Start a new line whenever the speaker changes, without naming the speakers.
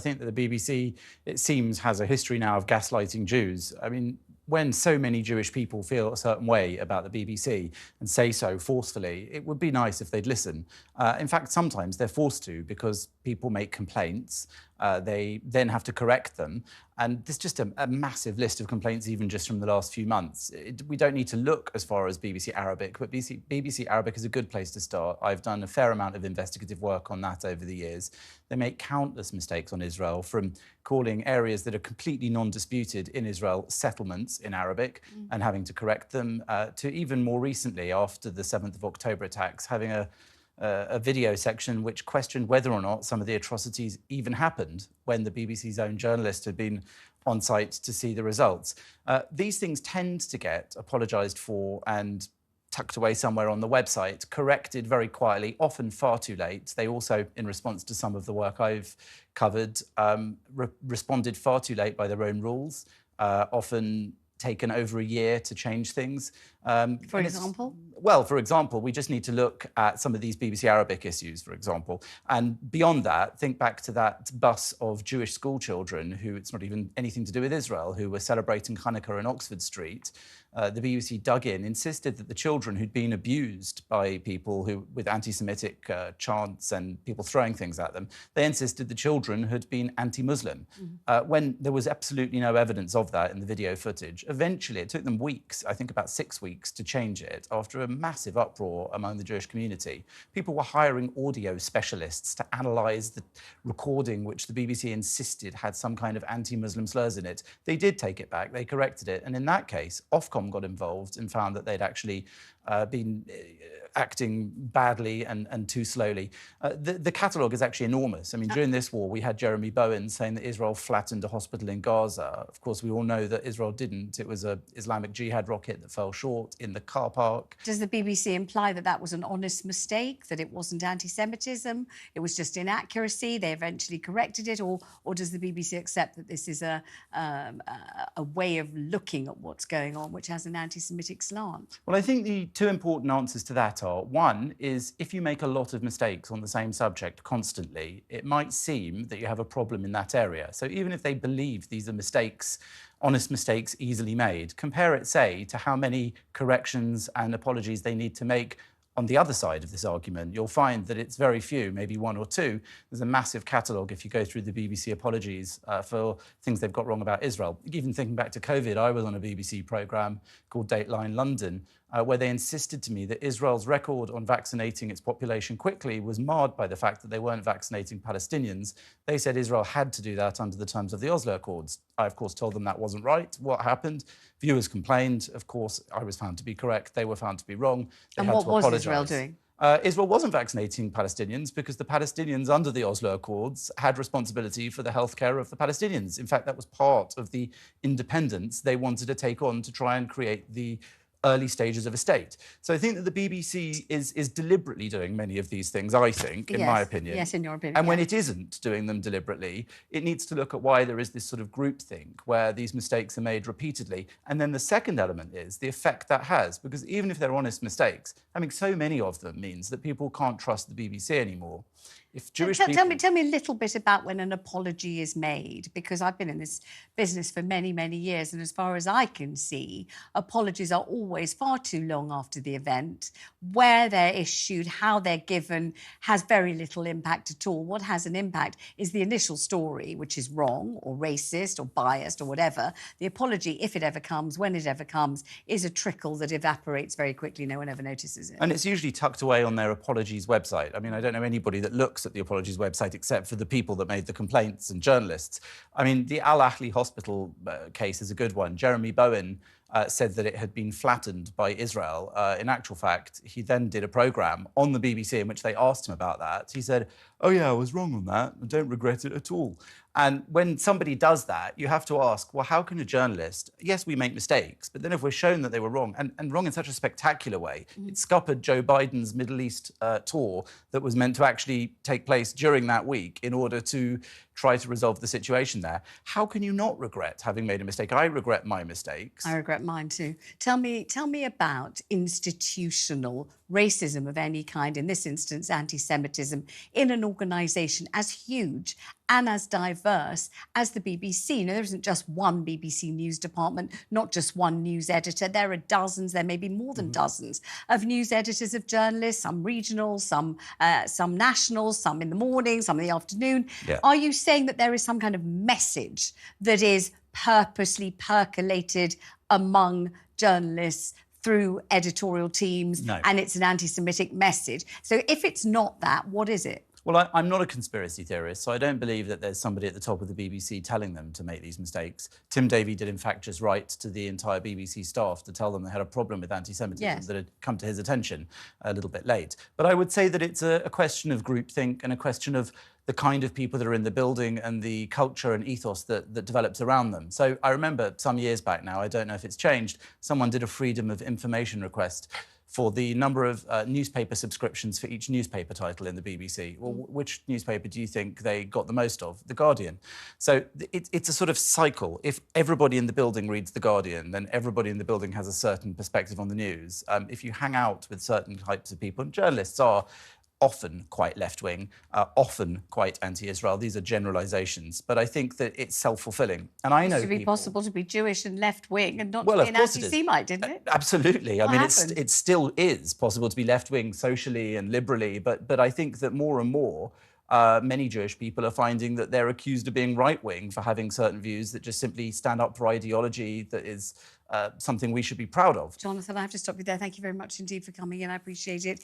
I think that the BBC, it seems, has a history now of gaslighting Jews. I mean, when so many Jewish people feel a certain way about the BBC and say so forcefully, it would be nice if they'd listen. In fact, sometimes they're forced to because people make complaints. They then have to correct them. And there's just a massive list of complaints, even just from the last few months. We don't need to look as far as BBC Arabic, but BBC Arabic is a good place to start. I've done a fair amount of investigative work on that over the years. They make countless mistakes on Israel, from calling areas that are completely non-disputed in Israel settlements in Arabic and having to correct them, to even more recently, after the 7th of October attacks, having a video section which questioned whether or not some of the atrocities even happened when the BBC's own journalist had been on site to see the results. These things tend to get apologised for and tucked away somewhere on the website, corrected very quietly, often far too late. They also, in response to some of the work I've covered, responded far too late by their own rules, often taken over a year to change things.
For example?
Well, for example, we just need to look at some of these BBC Arabic issues, for example. And beyond that, think back to that bus of Jewish school children who, it's not even anything to do with Israel, who were celebrating Hanukkah in Oxford Street. The BBC dug in, insisted that the children who'd been abused by people with anti-Semitic chants and people throwing things at them, they insisted the children had been anti-Muslim, when there was absolutely no evidence of that in the video footage. Eventually, it took them weeks, I think about 6 weeks, to change it after a massive uproar among the Jewish community. People were hiring audio specialists to analyse the recording, which the BBC insisted had some kind of anti-Muslim slurs in it. They did take it back, they corrected it, and in that case, Ofcom got involved and found that they'd actually been acting badly and too slowly. The catalogue is actually enormous. I mean, during this war, we had Jeremy Bowen saying that Israel flattened a hospital in Gaza. Of course, we all know that Israel didn't. It was an Islamic Jihad rocket that fell short in the car park.
Does the BBC imply that that was an honest mistake, that it wasn't anti-Semitism, it was just inaccuracy, they eventually corrected it, or does the BBC accept that this is a way of looking at what's going on which has an anti-Semitic slant?
Well, I think the two important answers to that are, one is, if you make a lot of mistakes on the same subject constantly, it might seem that you have a problem in that area. So even if they believe these are mistakes, honest mistakes easily made, compare it, say, to how many corrections and apologies they need to make on the other side of this argument. You'll find that it's very few, maybe one or two. There's a massive catalogue if you go through the BBC apologies for things they've got wrong about Israel. Even thinking back to COVID, I was on a BBC programme called Dateline London, where they insisted to me that Israel's record on vaccinating its population quickly was marred by the fact that they weren't vaccinating Palestinians. They said Israel had to do that under the terms of the Oslo Accords. I, of course, told them that wasn't right. What happened? Viewers complained. Of course, I was found to be correct. They were found to be wrong. They
and
had
what
to
was
apologise.
Israel doing?
Israel wasn't vaccinating Palestinians because the Palestinians under the Oslo Accords had responsibility for the healthcare of the Palestinians. In fact, that was part of the independence they wanted to take on to try and create the early stages of a state. So I think that the BBC is deliberately doing many of these things, I think, in my opinion.
Yes, in your opinion.
And when it isn't doing them deliberately, it needs to look at why there is this sort of groupthink where these mistakes are made repeatedly. And then the second element is the effect that has, because even if they're honest mistakes, having so many of them means that people can't trust the BBC anymore. If Jewish people...
Tell me a little bit about when an apology is made, because I've been in this business for many, many years, and as far as I can see, apologies are always far too long after the event. Where they're issued, how they're given, has very little impact at all. What has an impact is the initial story, which is wrong or racist or biased or whatever. The apology, if it ever comes, when it ever comes, is a trickle that evaporates very quickly. No one ever notices it.
And it's usually tucked away on their apologies website. I mean, I don't know anybody that looks at the apologies website except for the people that made the complaints and journalists. I mean, the Al Ahli hospital case is a good one. Jeremy Bowen said that it had been flattened by Israel. In actual fact, he then did a programme on the BBC in which they asked him about that. He said, "Oh yeah, I was wrong on that. I don't regret it at all." And when somebody does that, you have to ask, well, how can a journalist... Yes, we make mistakes, but then if we're shown that they were wrong, and wrong in such a spectacular way, it scuppered Joe Biden's Middle East tour that was meant to actually take place during that week in order to try to resolve the situation there. How can you not regret having made a mistake? I regret my mistakes.
I regret mine too. Tell me about institutional racism of any kind, in this instance anti-Semitism, in an organisation as huge and as diverse as the BBC. Now, there isn't just one BBC news department, not just one news editor. There are dozens, there may be more than dozens of news editors, of journalists, some regional, some national, some in the morning, some in the afternoon.
Yeah.
Are you saying that there is some kind of message that is purposely percolated among journalists through editorial teams,
No.
and it's an anti-Semitic message? So if it's not that, what is it?
Well, I'm not a conspiracy theorist, so I don't believe that there's somebody at the top of the BBC telling them to make these mistakes. Tim Davie did, in fact, just write to the entire BBC staff to tell them they had a problem with anti-Semitism that had come to his attention a little bit late. But I would say that it's a question of groupthink and a question of the kind of people that are in the building and the culture and ethos that develops around them. So I remember some years back now, I don't know if it's changed, someone did a freedom of information request for the number of newspaper subscriptions for each newspaper title in the BBC. Well, which newspaper do you think they got the most of? The Guardian. So it's a sort of cycle. If everybody in the building reads The Guardian, then everybody in the building has a certain perspective on the news. If you hang out with certain types of people, and journalists are often quite left-wing, often quite anti-Israel. These are generalisations, but I think that it's self-fulfilling. And I know
it used to be possible to be Jewish and left-wing and not
well,
to be an
of course
anti-Semite, didn't it?
Absolutely.
What
I mean,
happened?
it still is possible to be left-wing socially and liberally, but I think that more and more many Jewish people are finding that they're accused of being right-wing for having certain views that just simply stand up for ideology that is something we should be proud of.
Jonathan, I have to stop you there. Thank you very much indeed for coming in. I appreciate it.